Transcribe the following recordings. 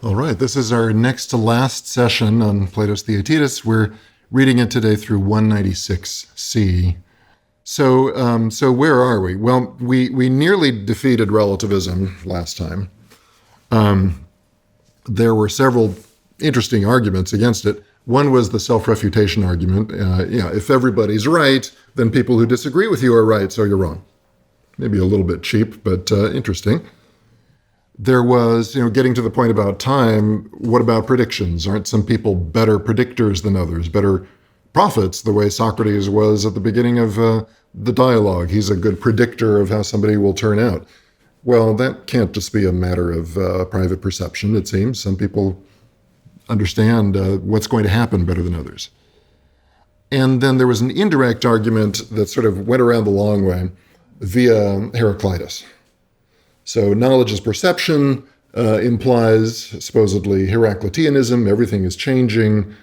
All right, this is our next to last session on Plato's Theaetetus. We're reading it today through 196c. So where are we? Well, we nearly defeated relativism last time. There were several interesting arguments against it. One was the self-refutation argument. If everybody's right, then people who disagree with you are right, so you're wrong. Maybe a little bit cheap, but interesting. There was, getting to the point about time, what about predictions? Aren't some people better predictors than others, better prophets, the way Socrates was at the beginning of the dialogue? He's a good predictor of how somebody will turn out. Well, that can't just be a matter of private perception, it seems. Some people understand what's going to happen better than others. And then there was an indirect argument that sort of went around the long way via Heraclitus. So knowledge is perception implies supposedly Heracliteanism. Everything is changing.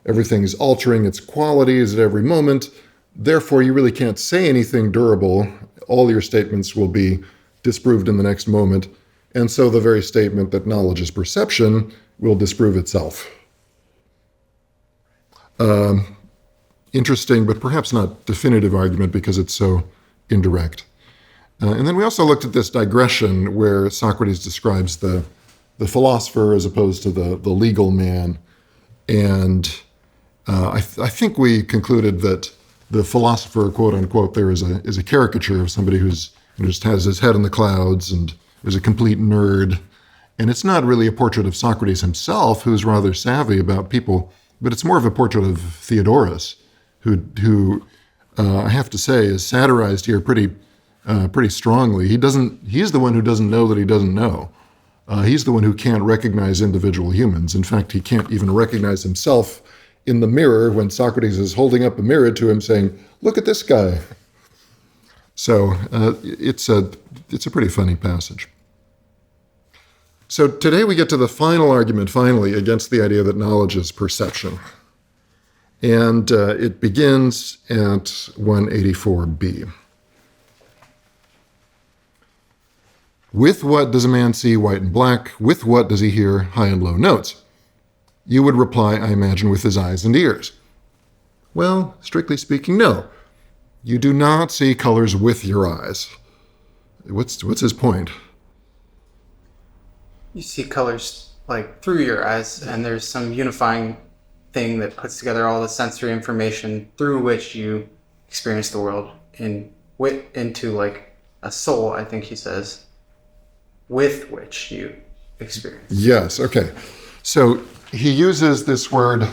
Everything's altering its qualities at every moment. Therefore, you really can't say anything durable. All your statements will be disproved in the next moment. And so the very statement that knowledge is perception will disprove itself. Interesting, but perhaps not definitive argument because it's so indirect. And then we also looked at this digression where Socrates describes the philosopher as opposed to the legal man. And I think we concluded that the philosopher, quote unquote, there is a caricature of somebody who just has his head in the clouds and is a complete nerd. And it's not really a portrait of Socrates himself, who's rather savvy about people, but it's more of a portrait of Theodorus, who I have to say is satirized here pretty strongly. He's the one who doesn't know that he doesn't know. He's the one who can't recognize individual humans. In fact, he can't even recognize himself in the mirror when Socrates is holding up a mirror to him saying, "Look at this guy." So it's a pretty funny passage. So today we get to the final argument, finally, against the idea that knowledge is perception. And it begins at 184b. With what does a man see white and black? With what does he hear high and low notes? You would reply, I imagine, with his eyes and ears. Well, strictly speaking, no. You do not see colors with your eyes. What's his point? You see colors like through your eyes, and there's some unifying thing that puts together all the sensory information through which you experience the world into like a soul, I think he says, with which you experience. Yes, okay. So he uses this word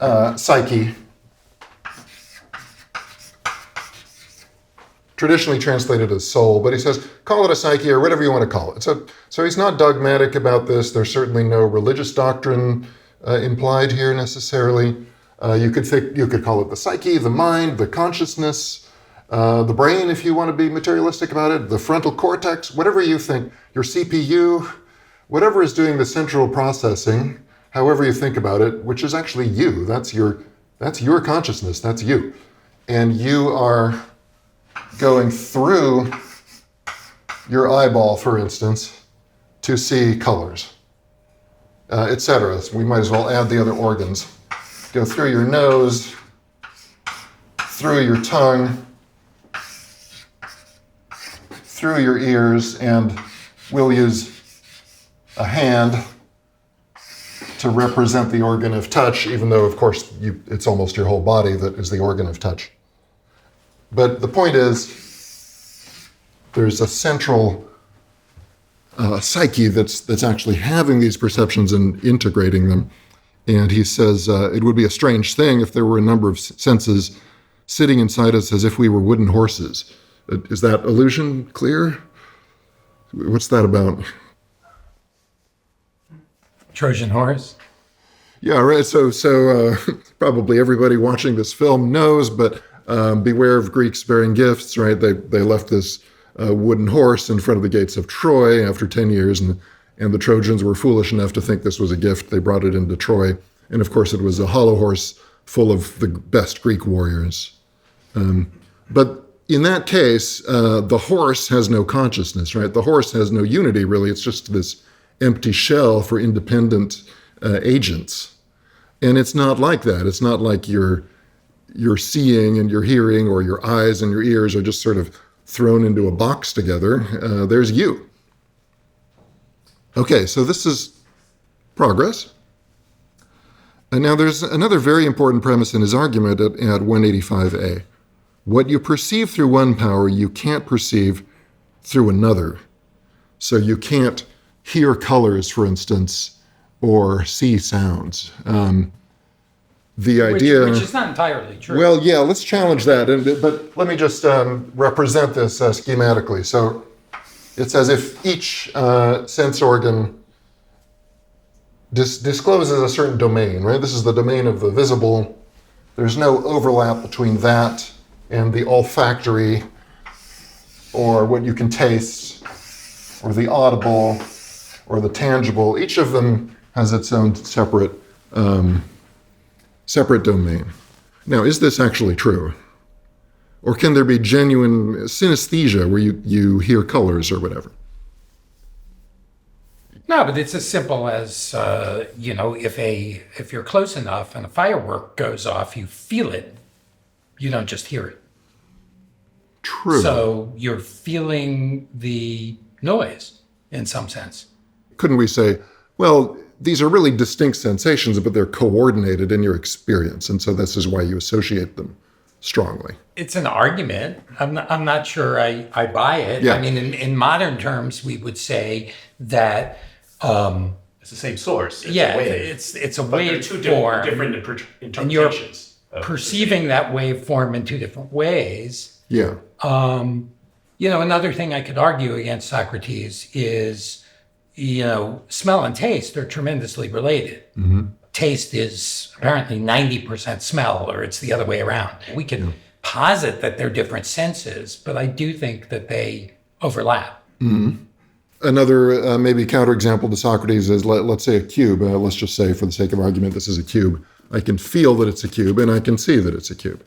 psyche, traditionally translated as soul, but he says, call it a psyche or whatever you want to call it. So he's not dogmatic about this. There's certainly no religious doctrine implied here necessarily. You could call it the psyche, the mind, the consciousness, the brain, if you want to be materialistic about it, the frontal cortex, whatever you think, your CPU, whatever is doing the central processing, however you think about it, which is actually you. That's your consciousness. That's you. And you are going through your eyeball, for instance, to see colors, etc. So we might as well add the other organs. Go through your nose, through your tongue, through your ears, and we'll use a hand to represent the organ of touch, even though, of course, it's almost your whole body that is the organ of touch. But the point is, there's a central psyche that's actually having these perceptions and integrating them. And he says it would be a strange thing if there were a number of senses sitting inside us as if we were wooden horses. Is that illusion clear? What's that about? Trojan horse? Yeah, right. So probably everybody watching this film knows, but beware of Greeks bearing gifts, right? They left this wooden horse in front of the gates of Troy after 10 years, and the Trojans were foolish enough to think this was a gift. They brought it into Troy. And of course, it was a hollow horse full of the best Greek warriors. But in that case, the horse has no consciousness, right? The horse has no unity, really. It's just this empty shell for independent agents. And it's not like that. It's not like you're seeing and you're hearing, or your eyes and your ears are just sort of thrown into a box together. There's you. Okay, so this is progress. And now there's another very important premise in his argument at 185a. What you perceive through one power, you can't perceive through another. So you can't hear colors, for instance, or see sounds. The idea, which is not entirely true. well, yeah, let's challenge that. But let me just represent this schematically. So it's as if each sense organ discloses a certain domain, right? This is the domain of the visible. There's no overlap between that and the olfactory, or what you can taste, or the audible, or the tangible. Each of them has its own separate domain. Now, is this actually true? Or can there be genuine synesthesia where you hear colors or whatever? No, but it's as simple as, if you're close enough and a firework goes off, you feel it. You don't just hear it. True. So you're feeling the noise in some sense. Couldn't we say, well, these are really distinct sensations, but they're coordinated in your experience, and so this is why you associate them strongly? It's an argument. I'm not sure I buy it. Yeah. I mean, in modern terms, we would say that It's the same source. It's yeah, a wave. it's a But they're waveform. two different interpretations. And you're of perceiving that waveform in two different ways. Yeah. Another thing I could argue against Socrates is, smell and taste are tremendously related. Mm-hmm. Taste is apparently 90% smell, or it's the other way around. We can posit that they're different senses, but I do think that they overlap. Mm-hmm. Another maybe counterexample to Socrates is, let's say a cube. Let's just say, for the sake of argument, this is a cube. I can feel that it's a cube, and I can see that it's a cube.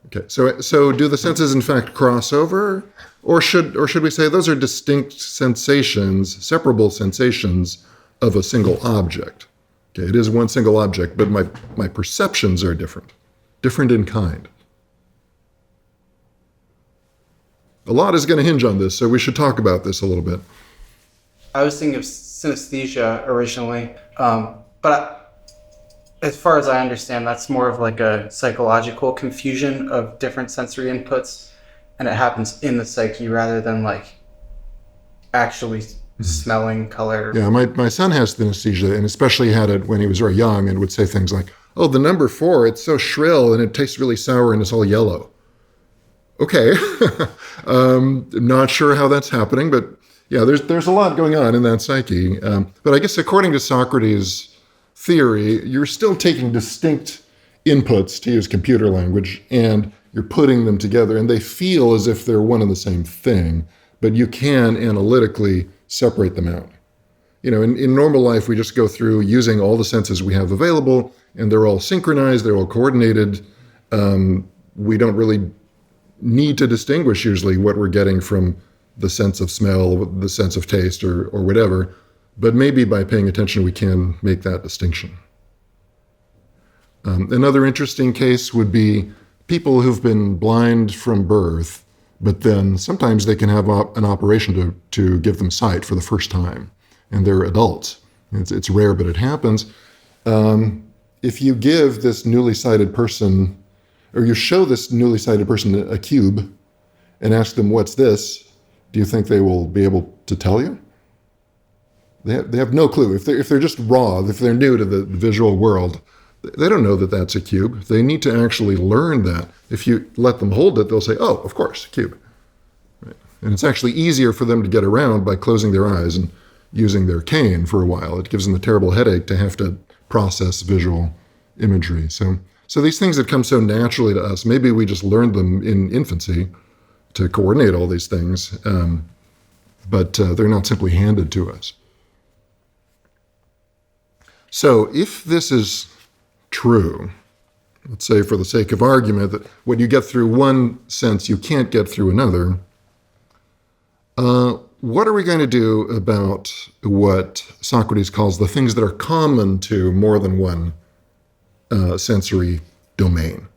Okay, so do the senses in fact cross over, or should we say those are distinct sensations, separable sensations of a single object? Okay, it is one single object, but my perceptions are different in kind. A lot is going to hinge on this, so we should talk about this a little bit. I was thinking of synesthesia originally, but as far as I understand, that's more of like a psychological confusion of different sensory inputs, and it happens in the psyche rather than like actually smelling color. Yeah, my son has synesthesia, and especially had it when he was very young, and would say things like, "Oh, the number 4, it's so shrill, and it tastes really sour, and it's all yellow." Okay, not sure how that's happening, but yeah, there's a lot going on in that psyche. But I guess according to Socrates' theory, you're still taking distinct inputs, to use computer language, and you're putting them together, and they feel as if they're one and the same thing, but you can analytically separate them out. In normal life, we just go through using all the senses we have available, and they're all synchronized, they're all coordinated. We don't really need to distinguish usually what we're getting from the sense of smell, the sense of taste, or whatever. But maybe by paying attention, we can make that distinction. Another interesting case would be people who've been blind from birth, but then sometimes they can have an operation to give them sight for the first time, and they're adults. It's rare, but it happens. If you give this newly sighted person, or you show this newly sighted person a cube and ask them, "What's this?" do you think they will be able to tell you? They have no clue. If they're just raw, if they're new to the visual world, they don't know that that's a cube. They need to actually learn that. If you let them hold it, they'll say, "Oh, of course, a cube." Right? And it's actually easier for them to get around by closing their eyes and using their cane for a while. It gives them a terrible headache to have to process visual imagery. So these things that come so naturally to us, maybe we just learned them in infancy to coordinate all these things, but they're not simply handed to us. So if this is true, let's say for the sake of argument that what you get through one sense you can't get through another, what are we going to do about what Socrates calls the things that are common to more than one sensory domain?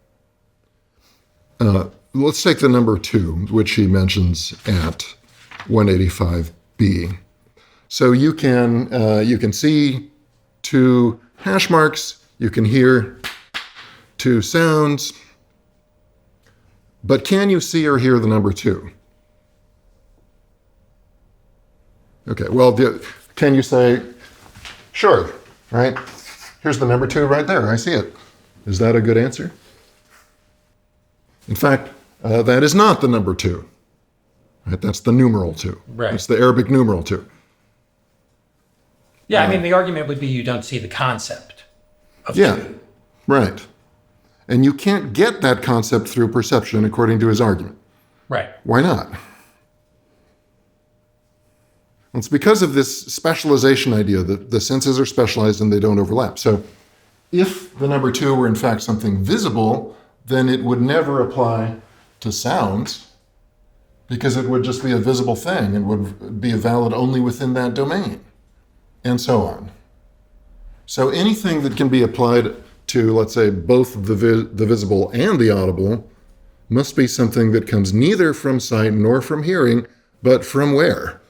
Let's take the number 2, which he mentions at 185b. So you can see 2 hash marks, you can hear 2 sounds, but can you see or hear the number 2? Okay, well, can you say, sure, right? Here's the number 2 right there, I see it. Is that a good answer? In fact, that is not the number 2. Right? That's the numeral 2. Right. It's the Arabic numeral 2. Yeah, I mean, the argument would be you don't see the concept of Yeah, two. right. And you can't get that concept through perception, according to his argument. Right. Why not? It's because of this specialization idea that the senses are specialized and they don't overlap. So if the number 2 were in fact something visible, then it would never apply to sounds because it would just be a visible thing and would be valid only within that domain, and so on. So anything that can be applied to, let's say, both the visible and the audible must be something that comes neither from sight nor from hearing, but from where?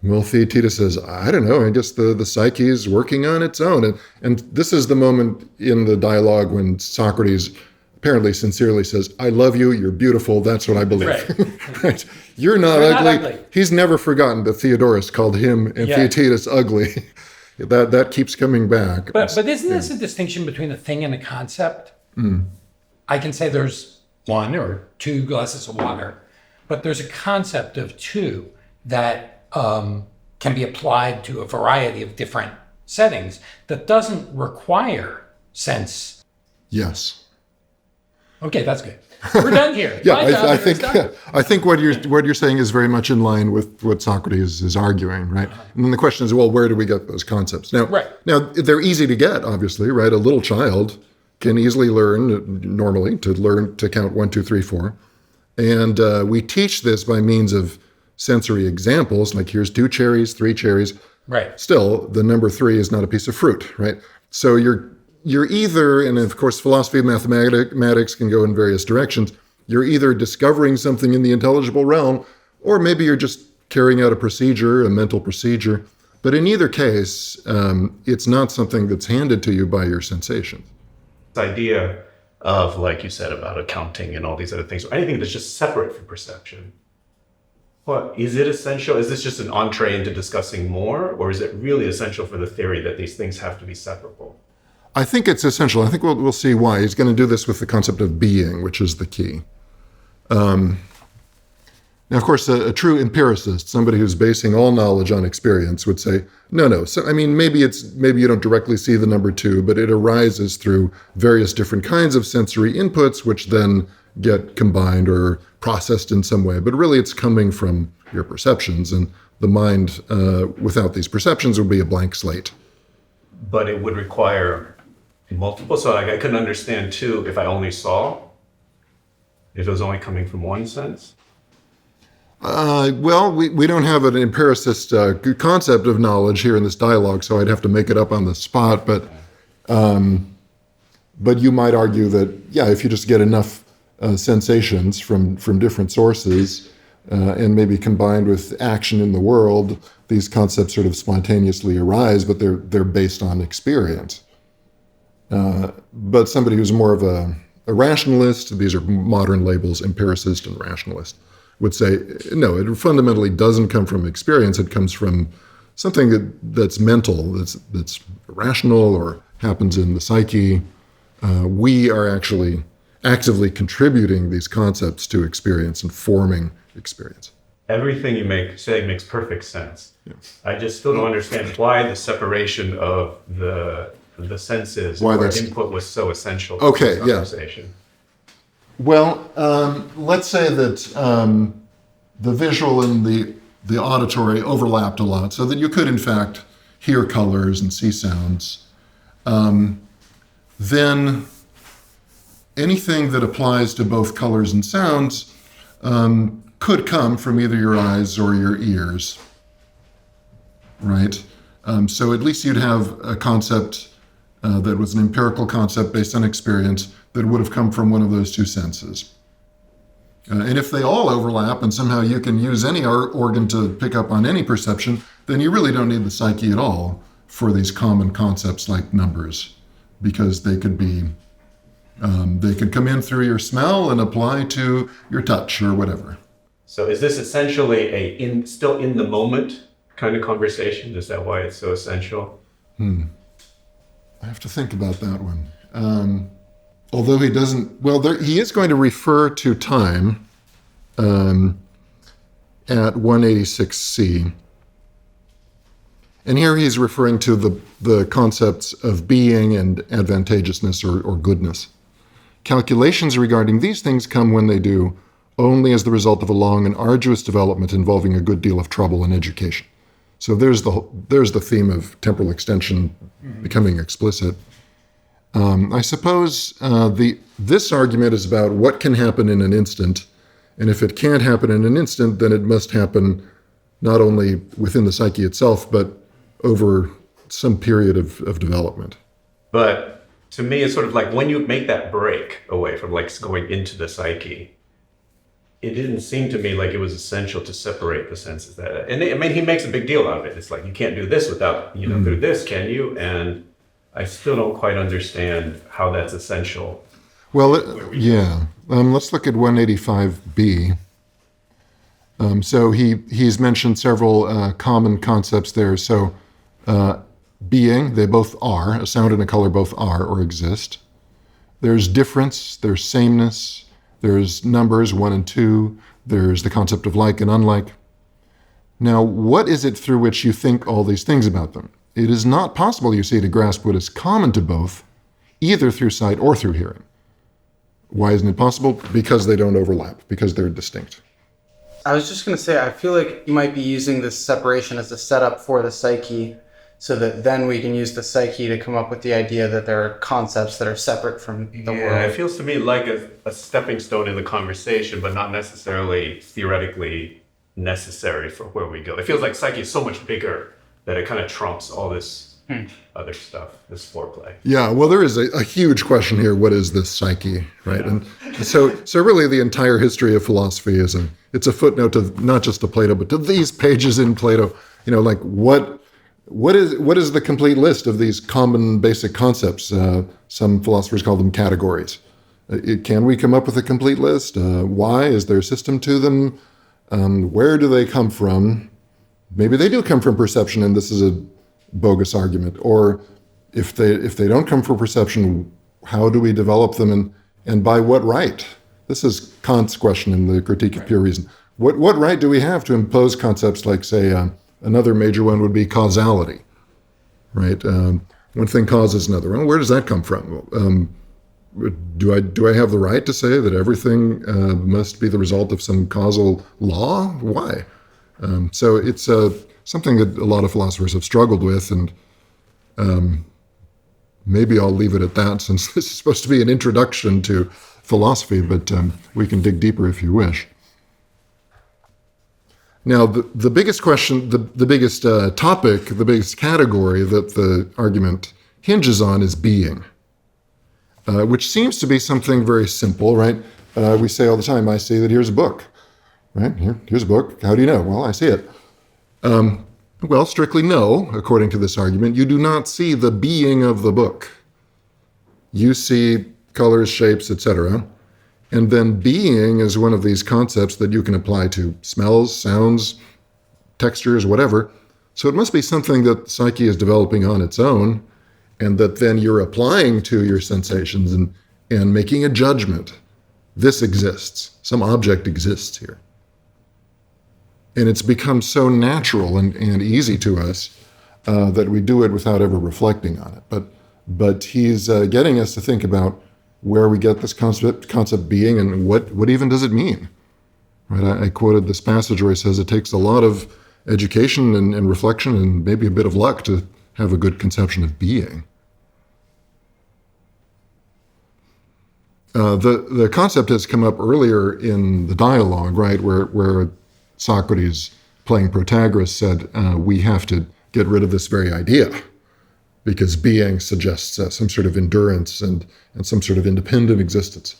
Well, Theaetetus says, I don't know, I guess the psyche is working on its own. And this is the moment in the dialogue when Socrates apparently sincerely says, I love you, you're beautiful, that's what I believe. Right. Right. You're not ugly. He's never forgotten that Theodorus called him and Theaetetus ugly. That keeps coming back. But isn't this a distinction between a thing and a concept? I can say there's 1 or 2 glasses of water, but there's a concept of 2 that can be applied to a variety of different settings that doesn't require sense. Yes. Okay, that's good. We're done here. Yeah, Bye, John. I think what you're saying is very much in line with what Socrates is arguing, right? And then the question is, well, where do we get those concepts? Now, now they're easy to get, obviously, right? A little child can easily learn normally to count 1, 2, 3, 4, and we teach this by means of sensory examples, like here's 2 cherries, 3 cherries. Right. Still, the number 3 is not a piece of fruit, right? So you're either, and of course, philosophy of mathematics can go in various directions. You're either discovering something in the intelligible realm, or maybe you're just carrying out a procedure, a mental procedure. But in either case, it's not something that's handed to you by your sensations. This idea of, like you said, about accounting and all these other things, or anything that's just separate from perception. What is it essential? Is this just an entree into discussing more, or is it really essential for the theory that these things have to be separable? I think it's essential. I think we'll see why. He's going to do this with the concept of being, which is the key. Now, of course, a true empiricist, somebody who's basing all knowledge on experience, would say, no. So, I mean, maybe you don't directly see the number 2, but it arises through various different kinds of sensory inputs, which then get combined or processed in some way. But really, it's coming from your perceptions, and the mind, without these perceptions, would be a blank slate. But it would require multiple. So I couldn't understand 2 if I only saw, if it was only coming from one sense. Well, we don't have an empiricist concept of knowledge here in this dialogue, so I'd have to make it up on the spot. But you might argue that, yeah, if you just get enough sensations from different sources and maybe combined with action in the world, these concepts sort of spontaneously arise, but they're based on experience. But somebody who's more of a rationalist, these are modern labels, empiricist and rationalist, would say, no, it fundamentally doesn't come from experience. It comes from something that's mental, that's rational or happens in the psyche. We are actually actively contributing these concepts to experience and forming experience. Everything you say makes perfect sense. Yeah. I just still don't understand why the separation of the senses or input was so essential to this conversation. Yeah. Well, let's say that the visual and the auditory overlapped a lot, so that you could, in fact, hear colors and see sounds. Then anything that applies to both colors and sounds could come from either your eyes or your ears, right? So at least you'd have a concept that was an empirical concept based on experience that would have come from one of those two senses. And if they all overlap and somehow you can use any organ to pick up on any perception, then you really don't need the psyche at all for these common concepts like numbers, because they could be, they could come in through your smell and apply to your touch or whatever. So is this essentially still in the moment kind of conversation? Is that why it's so essential? I have to think about that one. Although he doesn't, he is going to refer to time at 186C. And here he's referring to the concepts of being and advantageousness or goodness. Calculations regarding these things come when they do only as the result of a long and arduous development involving a good deal of trouble and education. So there's the theme of temporal extension becoming explicit. I suppose this argument is about what can happen in an instant, and if it can't happen in an instant, then it must happen not only within the psyche itself, but over some period of development. But to me, it's sort of like when you make that break away from like going into the psyche, it didn't seem to me like it was essential to separate the senses. And I mean, he makes a big deal out of it. It's like, you can't do this without, through this, can you? And I still don't quite understand how that's essential. Well, yeah. Let's look at 185B. So he's mentioned several common concepts there. So being, they both are. A sound and a color both are or exist. There's difference, there's sameness, there's numbers 1 and 2, there's the concept of like and unlike. Now, what is it through which you think all these things about them? It is not possible, you see, to grasp what is common to both, either through sight or through hearing. Why isn't it possible? Because they don't overlap, because they're distinct. I was just going to say, I feel like you might be using this separation as a setup for the psyche, so that then we can use the psyche to come up with the idea that there are concepts that are separate from the Yeah, world. it feels to me like a stepping stone in the conversation, but not necessarily theoretically necessary for where we go. It feels like psyche is so much bigger that it kind of trumps all this other stuff, this foreplay. Yeah, well, there is a huge question here. What is this psyche, right? Yeah. And so really the entire history of philosophy it's a footnote to not just to Plato, but to these pages in Plato. Like what is the complete list of these common basic concepts? Some philosophers call them categories. Can we come up with a complete list? Why? Is there a system to them? Where do they come from? Maybe they do come from perception, and this is a bogus argument. Or if they don't come from perception, how do we develop them, and by what right? This is Kant's question in the Critique of Pure Reason. What right do we have to impose concepts like, say, another major one would be causality, right? One thing causes another. Well, where does that come from? Do I have the right to say that everything must be the result of some causal law? Why? So it's something that a lot of philosophers have struggled with, and maybe I'll leave it at that, since this is supposed to be an introduction to philosophy, but we can dig deeper if you wish. Now, the biggest question, the biggest topic, the biggest category that the argument hinges on is being, which seems to be something very simple, right? We say all the time, I see that here's a book, right? Here's a book. How do you know? Well, I see it. Well, strictly no, according to this argument. You do not see the being of the book. You see colors, shapes, etc. And then being is one of these concepts that you can apply to smells, sounds, textures, whatever. So it must be something that psyche is developing on its own, and that then you're applying to your sensations and making a judgment. This exists. Some object exists here. And it's become so natural and easy to us that we do it without ever reflecting on it. But he's getting us to think about where we get this concept being, and what even does it mean? Right? I quoted this passage where he says it takes a lot of education and reflection and maybe a bit of luck to have a good conception of being. The concept has come up earlier in the dialogue, right, where Socrates, playing Protagoras, said, we have to get rid of this very idea because being suggests some sort of endurance and some sort of independent existence.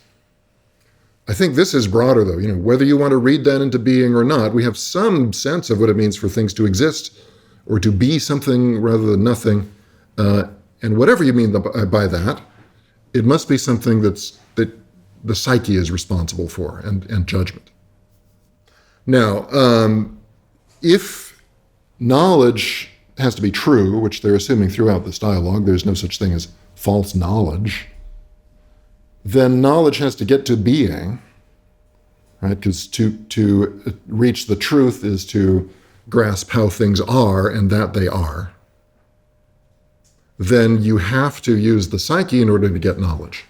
I think this is broader, though. Whether you want to read that into being or not, we have some sense of what it means for things to exist or to be something rather than nothing. And whatever you mean by that, it must be something that the psyche is responsible for and judgment. Now, if knowledge has to be true, which they're assuming throughout this dialogue, there's no such thing as false knowledge, then knowledge has to get to being, right? Because to reach the truth is to grasp how things are and that they are. Then you have to use the psyche in order to get knowledge,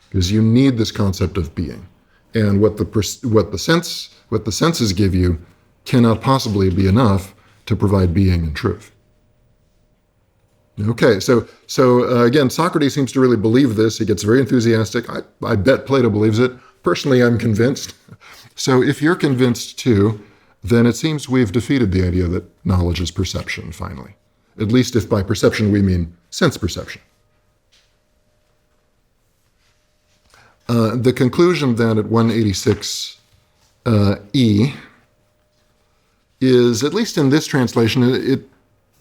because you need this concept of being. And what the senses give you cannot possibly be enough to provide being and truth. Okay, so again, Socrates seems to really believe this. He gets very enthusiastic. I bet Plato believes it. Personally, I'm convinced. So if you're convinced too, then it seems we've defeated the idea that knowledge is perception, finally. At least if by perception we mean sense perception. The conclusion then at 186e is, at least in this translation,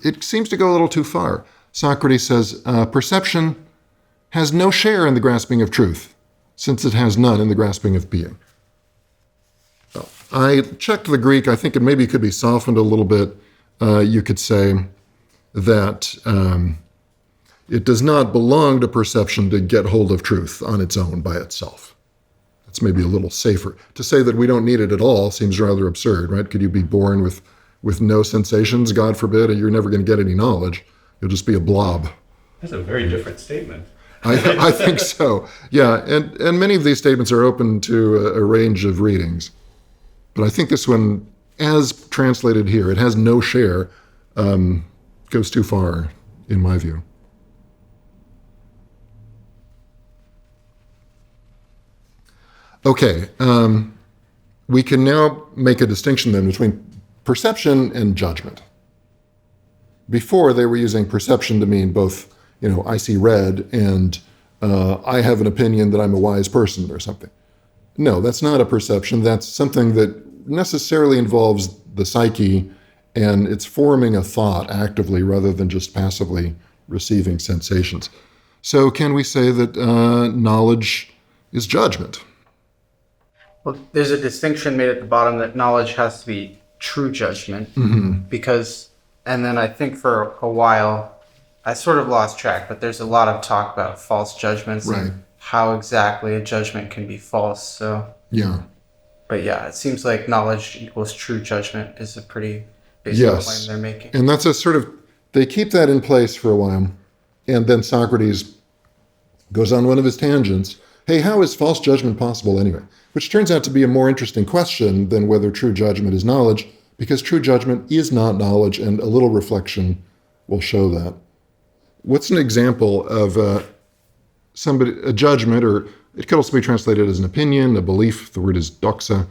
it seems to go a little too far. Socrates says, perception has no share in the grasping of truth, since it has none in the grasping of being. I checked the Greek. I think maybe it could be softened a little bit. You could say that it does not belong to perception to get hold of truth on its own by itself. That's maybe a little safer. To say that we don't need it at all seems rather absurd, right? Could you be born with no sensations, God forbid, and you're never going to get any knowledge? You'll just be a blob. That's a very different statement. I think so. Yeah, and many of these statements are open to a range of readings. But I think this one, as translated here, it has no share, goes too far, in my view. Okay, we can now make a distinction then between perception and judgment. Before, they were using perception to mean both, I see red and I have an opinion that I'm a wise person or something. No, that's not a perception. That's something that necessarily involves the psyche, and it's forming a thought actively rather than just passively receiving sensations. So can we say that knowledge is judgment? Well, there's a distinction made at the bottom that knowledge has to be true judgment, because, and then I think for a while, I sort of lost track, but there's a lot of talk about false judgments and how exactly a judgment can be false. So yeah. But yeah, it seems like knowledge equals true judgment is a pretty basic claim they're making. And that's a sort of, they keep that in place for a while. And then Socrates goes on one of his tangents. Hey, how is false judgment possible anyway? Which turns out to be a more interesting question than whether true judgment is knowledge, because true judgment is not knowledge, and a little reflection will show that. What's an example of a judgment, or it could also be translated as an opinion, a belief, the word is doxa,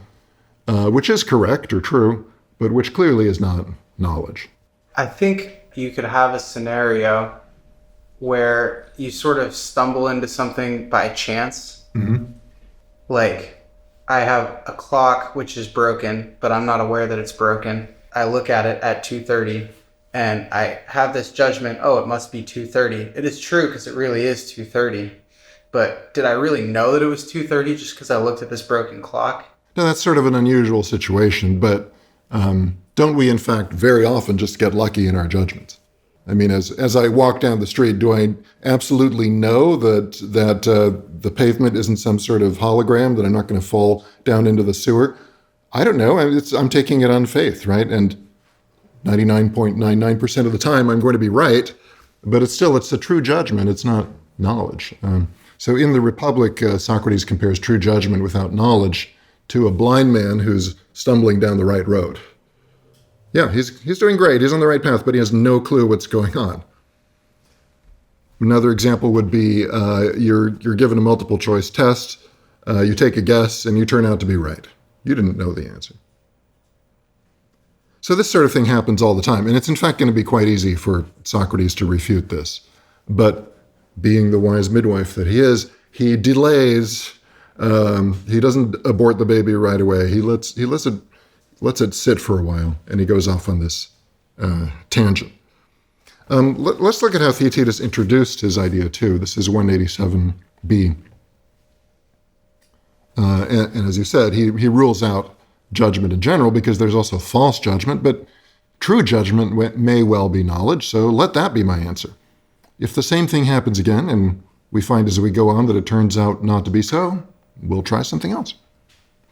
which is correct or true, but which clearly is not knowledge? I think you could have a scenario where you sort of stumble into something by chance. Like, I have a clock which is broken, but I'm not aware that it's broken. I look at it at 2:30 and I have this judgment, oh, it must be 2:30. It is true because it really is 2:30. But did I really know that it was 2:30 just because I looked at this broken clock? Now, that's sort of an unusual situation, but don't we, in fact, very often just get lucky in our judgments? I mean, as I walk down the street, do I absolutely know that the pavement isn't some sort of hologram, that I'm not going to fall down into the sewer? I don't know. I'm taking it on faith, right? And 99.99% of the time, I'm going to be right. But it's a true judgment. It's not knowledge. So in the Republic, Socrates compares true judgment without knowledge to a blind man who's stumbling down the right road. Yeah, he's doing great. He's on the right path, but he has no clue what's going on. Another example would be you're given a multiple choice test. You take a guess and you turn out to be right. You didn't know the answer. So this sort of thing happens all the time. And it's in fact going to be quite easy for Socrates to refute this. But being the wise midwife that he is, he delays. He doesn't abort the baby right away. He lets it sit for a while, and he goes off on this tangent. Let's look at how Theaetetus introduced his idea too. This is 187b. And as you said, he rules out judgment in general because there's also false judgment, but true judgment may well be knowledge, so let that be my answer. If the same thing happens again, and we find as we go on that it turns out not to be so, we'll try something else.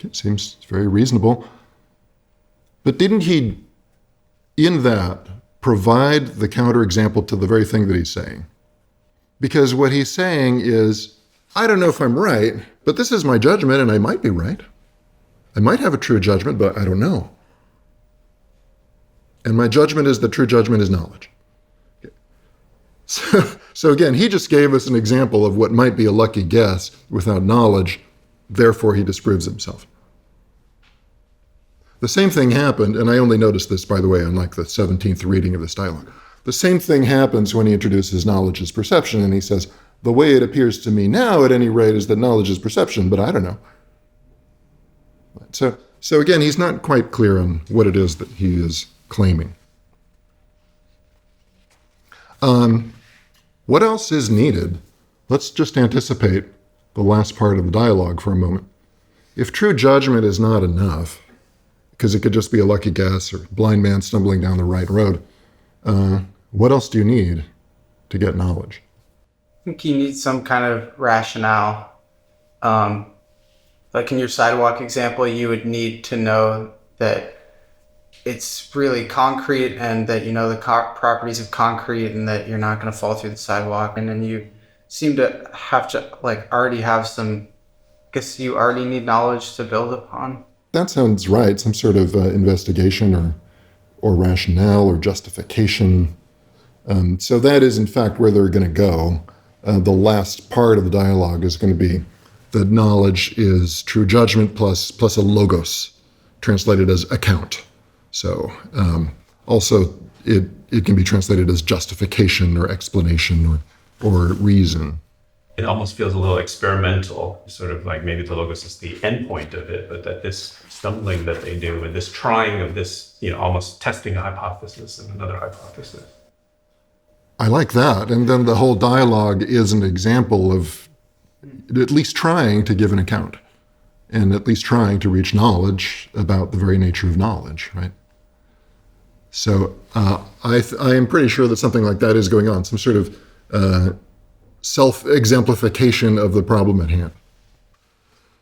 It seems very reasonable. But didn't he, in that, provide the counterexample to the very thing that he's saying? Because what he's saying is, I don't know if I'm right, but this is my judgment and I might be right. I might have a true judgment, but I don't know. And my judgment is that true judgment is knowledge. So again, he just gave us an example of what might be a lucky guess without knowledge, therefore he disproves himself. The same thing happened, and I only noticed this, by the way, on like the 17th reading of this dialogue. The same thing happens when he introduces knowledge as perception, and he says, the way it appears to me now, at any rate, is that knowledge is perception, but I don't know. So again, he's not quite clear on what it is that he is claiming. What else is needed? Let's just anticipate the last part of the dialogue for a moment. If true judgment is not enough, because it could just be a lucky guess or blind man stumbling down the right road, what else do you need to get knowledge? I think you need some kind of rationale. Like in your sidewalk example, you would need to know that it's really concrete and that you know the properties of concrete and that you're not going to fall through the sidewalk. And then you seem to have to already have some, I guess you already need knowledge to build upon. That sounds right. Some sort of investigation or rationale or justification. So that is in fact where they're going to go. The last part of the dialogue is going to be that knowledge is true judgment plus a logos, translated as account. So also it can be translated as justification or explanation or reason. It almost feels a little experimental, sort of like maybe the logos is the end point of it, but that this stumbling that they do and this trying of this, almost testing a hypothesis and another hypothesis. I like that. And then the whole dialogue is an example of at least trying to give an account and at least trying to reach knowledge about the very nature of knowledge, right? So I am pretty sure that something like that is going on, some sort of self-exemplification of the problem at hand.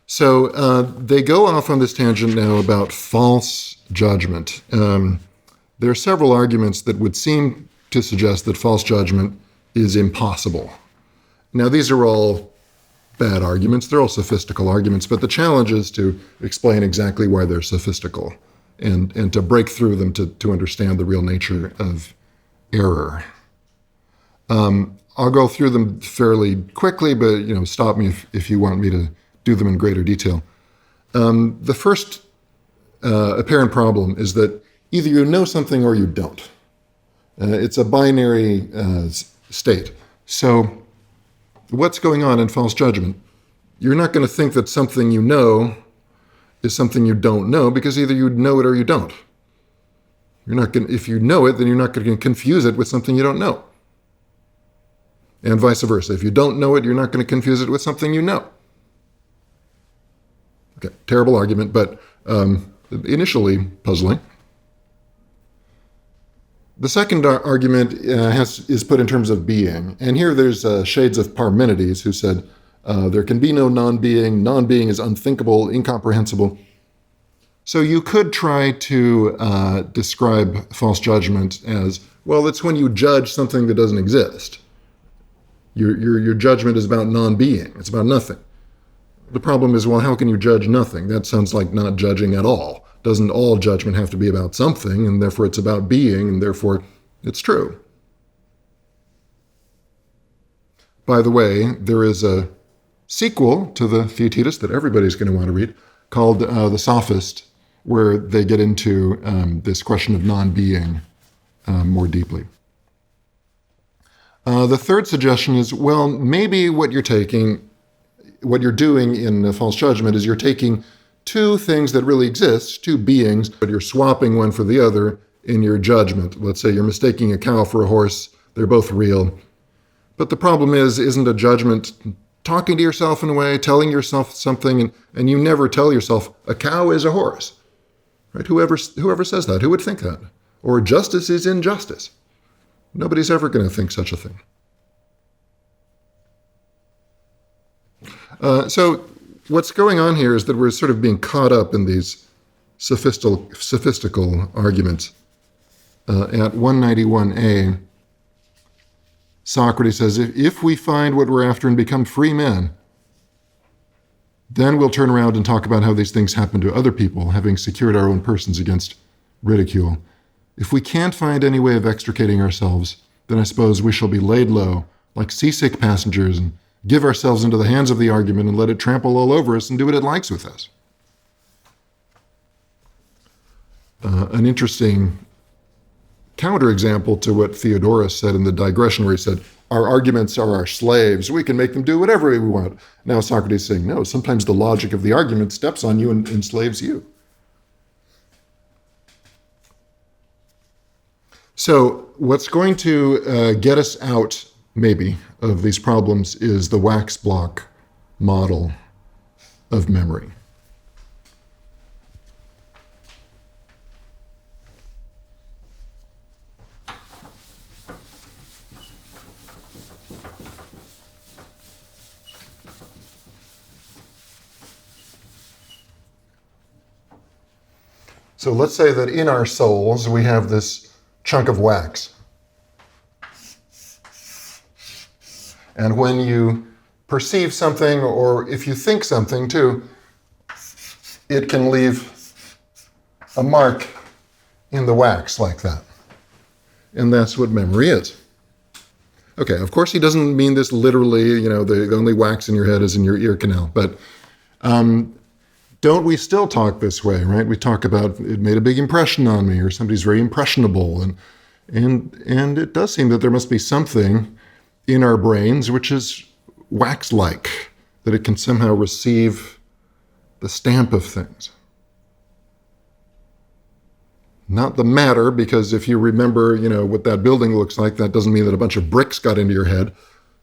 So they go off on this tangent now about false judgment. There are several arguments that would seem to suggest that false judgment is impossible. Now, these are all bad arguments. They're all sophistical arguments, but the challenge is to explain exactly why they're sophistical and to break through them to understand the real nature of error. I'll go through them fairly quickly, but stop me if you want me to do them in greater detail. The first apparent problem is that either you know something or you don't. It's a binary state. So what's going on in false judgment? You're not going to think that something you know is something you don't know, because either you know it or you don't. You're not going. If you know it, then you're not going to confuse it with something you don't know. And vice versa. If you don't know it, you're not going to confuse it with something you know. Okay, terrible argument, but initially puzzling. The second argument is put in terms of being. And here there's shades of Parmenides, who said, there can be no non-being. Non-being is unthinkable, incomprehensible. So you could try to describe false judgment as, well, it's when you judge something that doesn't exist. Your judgment is about non-being. It's about nothing. The problem is, well, how can you judge nothing? That sounds like not judging at all. Doesn't all judgment have to be about something, and therefore it's about being, and therefore it's true? By the way, there is a sequel to the Theaetetus that everybody's going to want to read, called The Sophist, where they get into this question of non-being more deeply. The third suggestion is, well, maybe what you're doing in false judgment is you're taking two things that really exist, two beings, but you're swapping one for the other in your judgment. Let's say you're mistaking a cow for a horse. They're both real. But the problem isn't a judgment talking to yourself in a way, telling yourself something, and you never tell yourself, a cow is a horse. Right? Whoever says that, who would think that? Or justice is injustice. Nobody's ever going to think such a thing. So what's going on here is that we're sort of being caught up in these sophistical arguments. At 191a, Socrates says, if we find what we're after and become free men, then we'll turn around and talk about how these things happen to other people, having secured our own persons against ridicule. If we can't find any way of extricating ourselves, then I suppose we shall be laid low, like seasick passengers, and give ourselves into the hands of the argument and let it trample all over us and do what it likes with us. An interesting counterexample to what Theodorus said in the Digression, where he said, our arguments are our slaves. We can make them do whatever we want. Now Socrates is saying, no, sometimes the logic of the argument steps on you and enslaves you. So what's going to get us out, maybe, of these problems is the wax block model of memory. So let's say that in our souls we have this chunk of wax. And when you perceive something, or if you think something too, it can leave a mark in the wax like that. And that's what memory is. Okay, of course he doesn't mean this literally, the only wax in your head is in your ear canal, but don't we still talk this way, right? We talk about, it made a big impression on me, or somebody's very impressionable, and it does seem that there must be something in our brains which is wax-like, that it can somehow receive the stamp of things. Not the matter, because if you remember, what that building looks like, that doesn't mean that a bunch of bricks got into your head,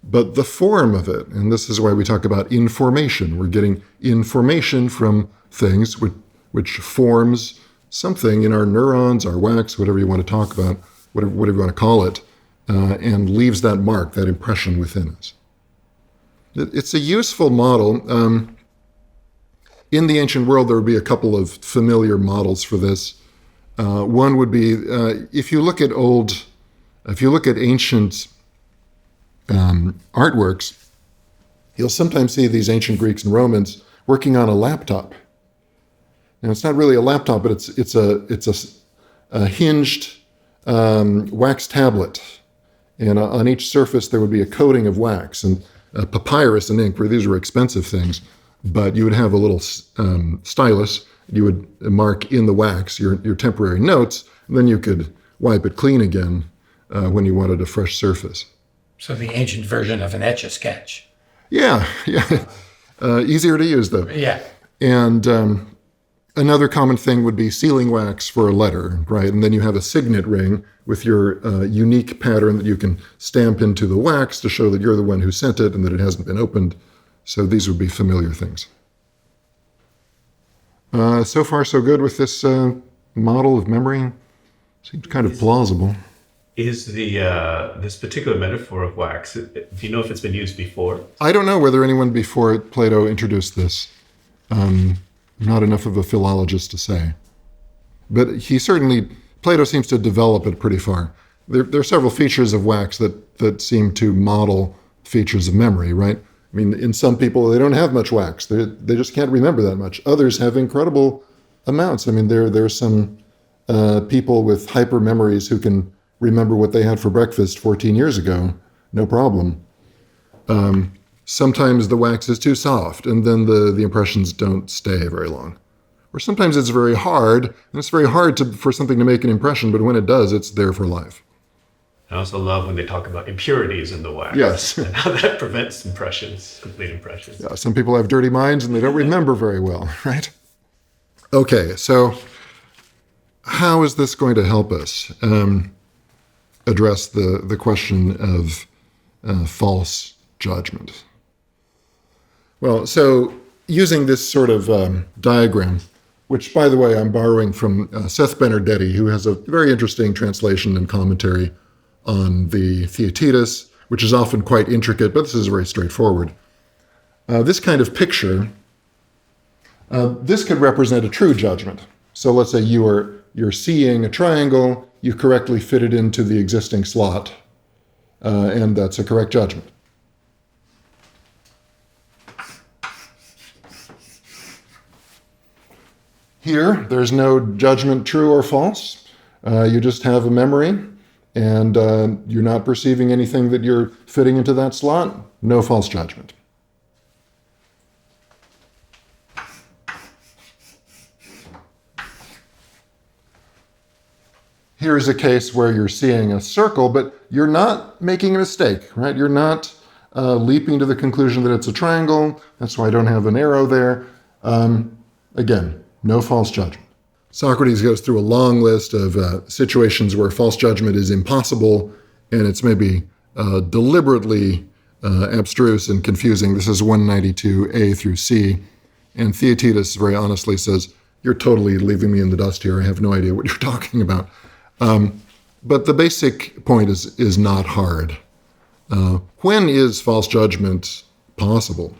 but the form of it. And this is why we talk about information. We're getting information from things which forms something in our neurons, our wax, whatever you want to talk about, whatever you want to call it, and leaves that mark, that impression within us. It's a useful model. In the ancient world, there would be a couple of familiar models for this. One would be, if you look at ancient artworks, you'll sometimes see these ancient Greeks and Romans working on a laptop. Now, it's not really a laptop, but it's a hinged wax tablet, and on each surface there would be a coating of wax and papyrus and ink, where these were expensive things. But you would have a little stylus. You would mark in the wax your temporary notes, and then you could wipe it clean again when you wanted a fresh surface. So the ancient version of an Etch-a-Sketch. Yeah. Easier to use, though. Yeah. And another common thing would be sealing wax for a letter, right? And then you have a signet ring with your unique pattern that you can stamp into the wax to show that you're the one who sent it and that it hasn't been opened. So these would be familiar things. So far, so good with this model of memory. Seems kind of plausible. Is this particular metaphor of wax, do you know if it's been used before? I don't know whether anyone before Plato introduced this. I'm not enough of a philologist to say. But Plato seems to develop it pretty far. There are several features of wax that seem to model features of memory, right? I mean, in some people, they don't have much wax. They just can't remember that much. Others have incredible amounts. I mean, there are some people with hyper memories who can remember what they had for breakfast 14 years ago, no problem. Sometimes the wax is too soft, and then the impressions don't stay very long. Or sometimes it's very hard, and it's very hard for something to make an impression, but when it does, it's there for life. I also love when they talk about impurities in the wax. Yes. And how that prevents impressions, complete impressions. Yeah, some people have dirty minds and they don't remember very well, right? Okay, so how is this going to help us address the question of false judgment? Well, so using this sort of diagram, which, by the way, I'm borrowing from Seth Benerdetti, who has a very interesting translation and commentary on the Theaetetus, which is often quite intricate, but this is very straightforward. This kind of picture, this could represent a true judgment. So let's say you're seeing a triangle, you correctly fit it into the existing slot, and that's a correct judgment. Here, there's no judgment, true or false. You just have a memory, and you're not perceiving anything that you're fitting into that slot. No false judgment. Here's a case where you're seeing a circle, but you're not making a mistake, right? You're not leaping to the conclusion that it's a triangle. That's why I don't have an arrow there. Again, no false judgment. Socrates goes through a long list of situations where false judgment is impossible, and it's maybe deliberately abstruse and confusing. This is 192a through c. And Theaetetus very honestly says, you're totally leaving me in the dust here. I have no idea what you're talking about. But the basic point is not hard. When is false judgment possible?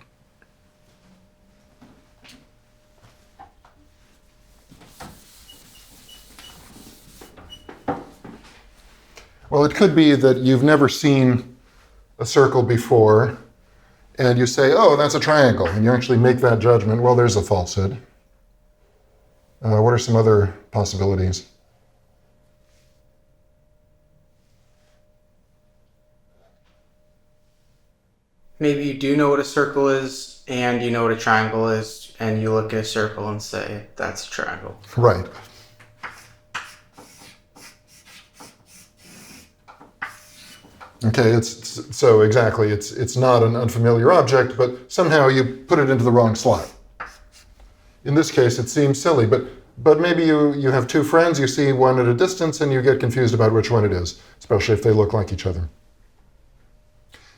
Well, it could be that you've never seen a circle before, and you say, oh, that's a triangle, and you actually make that judgment. Well, there's a falsehood. What are some other possibilities? Maybe you do know what a circle is, and you know what a triangle is, and you look at a circle and say, that's a triangle. Right. Okay, it's not an unfamiliar object, but somehow you put it into the wrong slot. In this case, it seems silly, but maybe you have two friends, you see one at a distance, and you get confused about which one it is, especially if they look like each other.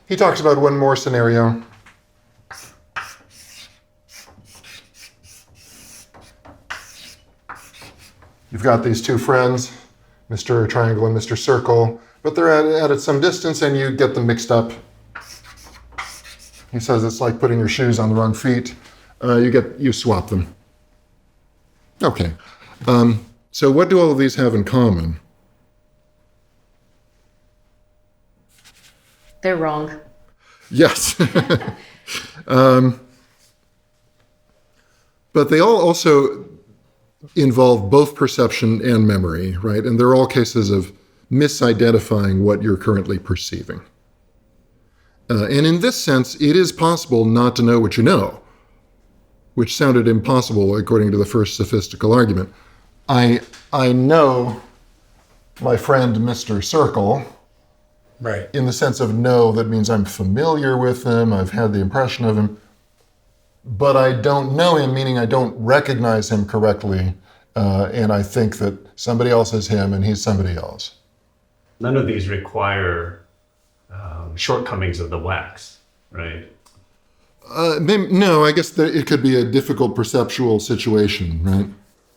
He talks about one more scenario. You've got these two friends, Mr. Triangle and Mr. Circle, but they're at some distance and you get them mixed up. He says it's like putting your shoes on the wrong feet. You swap them. Okay. So what do all of these have in common? They're wrong. Yes. But they all also involve both perception and memory, right? And they're all cases of misidentifying what you're currently perceiving. And in this sense, it is possible not to know what you know, which sounded impossible according to the first sophistical argument. I know my friend Mr. Circle. Right. In the sense of know, that means I'm familiar with him, I've had the impression of him, but I don't know him, meaning I don't recognize him correctly, and I think that somebody else is him and he's somebody else. None of these require shortcomings of the wax, right? No, I guess that it could be a difficult perceptual situation, right?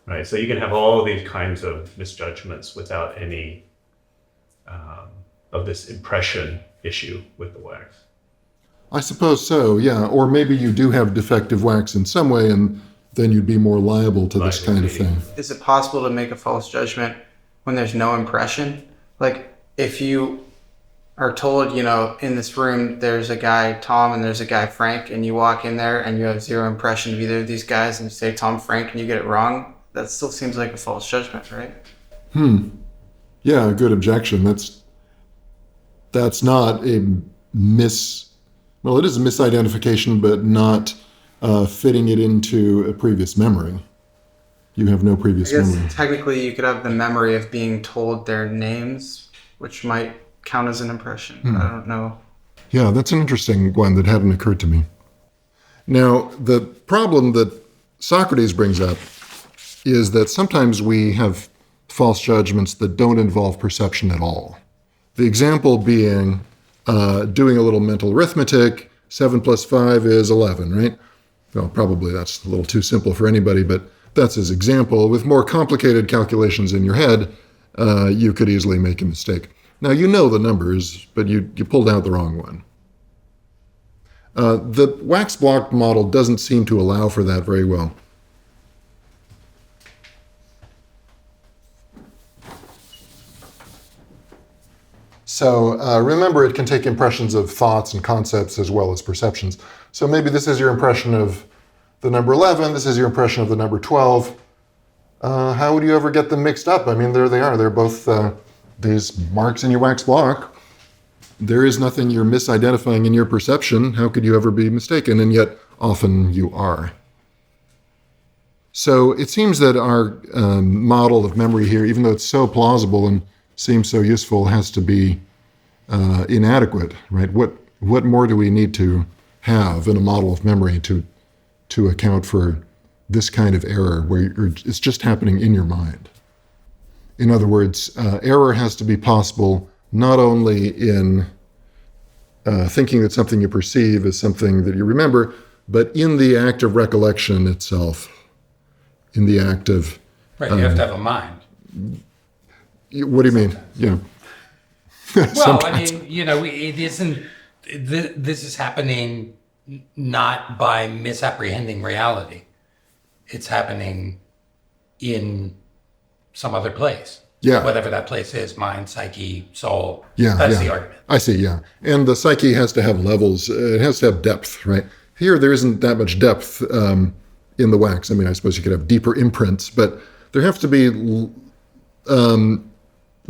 Right, so you can have all these kinds of misjudgments without any of this impression issue with the wax. I suppose so, yeah. Or maybe you do have defective wax in some way, and then you'd be more liable to this kind of thing. Is it possible to make a false judgment when there's no impression? Like, if you are told, in this room, there's a guy, Tom, and there's a guy, Frank, and you walk in there and you have zero impression of either of these guys and you say Tom, Frank, and you get it wrong, that still seems like a false judgment, right? Yeah, good objection. That's not a Well, it is a misidentification, but not fitting it into a previous memory. You have no previous I guess memory. technically you could have the memory of being told their names, which might count as an impression. I don't know. Yeah, that's an interesting one that hadn't occurred to me. Now, the problem that Socrates brings up is that sometimes we have false judgments that don't involve perception at all. The example being doing a little mental arithmetic. 7 plus 5 is 11, right? Well, probably that's a little too simple for anybody, but that's his example. With more complicated calculations in your head, you could easily make a mistake. Now, you know the numbers, but you pulled out the wrong one. The wax block model doesn't seem to allow for that very well. So remember, it can take impressions of thoughts and concepts as well as perceptions. So maybe this is your impression of the number 11, this is your impression of the number 12. How would you ever get them mixed up? I mean, there they are. They're both these marks in your wax block. There is nothing you're misidentifying in your perception. How could you ever be mistaken? And yet, often you are. So it seems that our model of memory here, even though it's so plausible and seems so useful, has to be inadequate, right? What more do we need to have in a model of memory to account for this kind of error where it's just happening in your mind? In other words, error has to be possible not only in thinking that something you perceive is something that you remember, but in the act of recollection itself, in the act of... Right, you have to have a mind. What do you mean? Yeah. Well, I mean, it isn't, this is happening not by misapprehending reality. It's happening in some other place. Yeah. Whatever that place is, mind, psyche, soul. Yeah, That's yeah. the argument. I see, yeah. And the psyche has to have levels. It has to have depth, right? Here, there isn't that much depth in the wax. I mean, I suppose you could have deeper imprints, but there have to be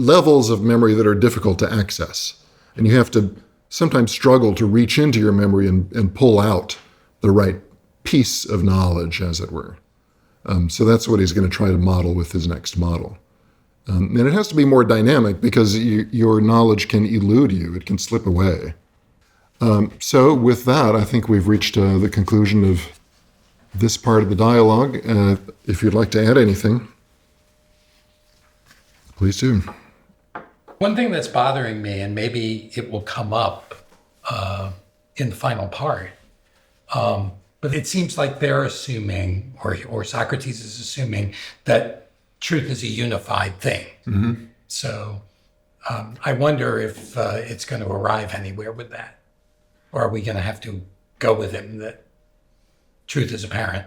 levels of memory that are difficult to access. And you have to sometimes struggle to reach into your memory and pull out the right piece of knowledge, as it were. So that's what he's going to try to model with his next model. And it has to be more dynamic because your knowledge can elude you. It can slip away. So with that, I think we've reached the conclusion of this part of the dialogue. If you'd like to add anything, please do. One thing that's bothering me, and maybe it will come up in the final part, but it seems like they're assuming, or Socrates is assuming, that truth is a unified thing. Mm-hmm. So I wonder if it's going to arrive anywhere with that. Or are we going to have to go with him that truth is apparent?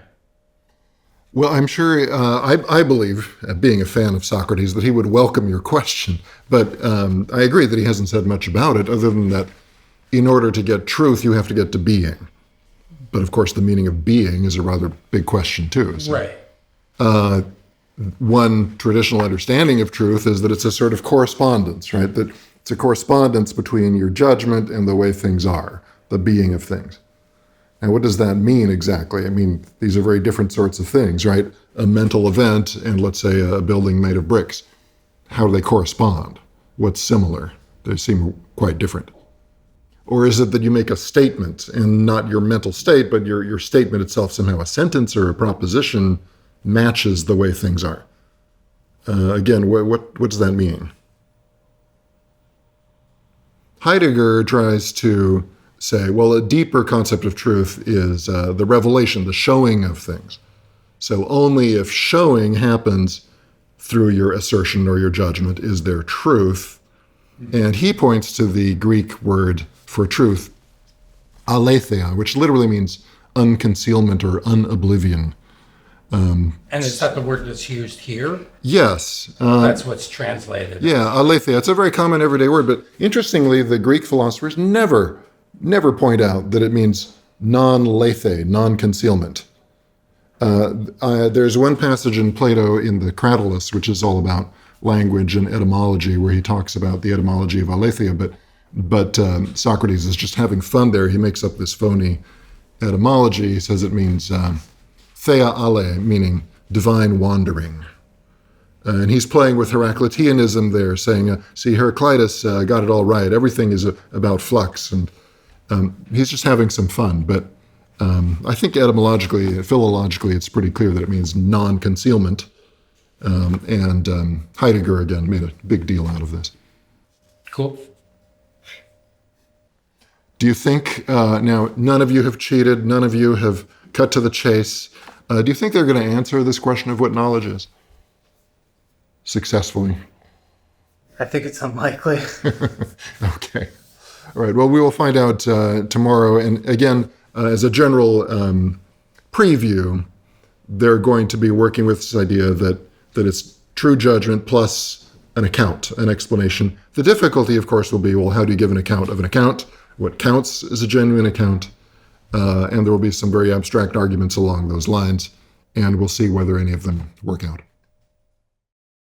Well, I'm sure, I believe, being a fan of Socrates, that he would welcome your question. But I agree that he hasn't said much about it, other than that in order to get truth, you have to get to being. But of course, the meaning of being is a rather big question, too. So, Right. One traditional understanding of truth is that it's a sort of correspondence, right? That it's a correspondence between your judgment and the way things are, the being of things. Now, what does that mean exactly? I mean, these are very different sorts of things, right? A mental event and, let's say, a building made of bricks. How do they correspond? What's similar? They seem quite different. Or is it that you make a statement and not your mental state, but your statement itself, somehow a sentence or a proposition, matches the way things are? Again, what does that mean? Heidegger tries to say, well, a deeper concept of truth is the revelation, the showing of things. So only if showing happens through your assertion or your judgment is there truth. And he points to the Greek word for truth, aletheia, which literally means unconcealment or unoblivion. And is that the word that's used here? Yes. That's what's translated. Yeah, aletheia. It's a very common everyday word, but interestingly, the Greek philosophers never point out that it means non-lethe, non-concealment. There's one passage in Plato in the Cratylus, which is all about language and etymology, where he talks about the etymology of aletheia, but But Socrates is just having fun there. He makes up this phony etymology. He says it means thea ale, meaning divine wandering. And he's playing with Heracliteanism there, saying, see, Heraclitus got it all right. Everything is about flux. And he's just having some fun. But I think etymologically, philologically, it's pretty clear that it means non-concealment. And Heidegger, again, made a big deal out of this. Cool. Do you think, now, none of you have cheated, none of you have cut to the chase. Do you think they're going to answer this question of what knowledge is successfully? I think it's unlikely. Okay. All right. Well, we will find out tomorrow. And again, as a general preview, they're going to be working with this idea that it's true judgment plus an account, an explanation. The difficulty, of course, will be, well, how do you give an account of an account? What counts as a genuine account? And there will be some very abstract arguments along those lines, and we'll see whether any of them work out.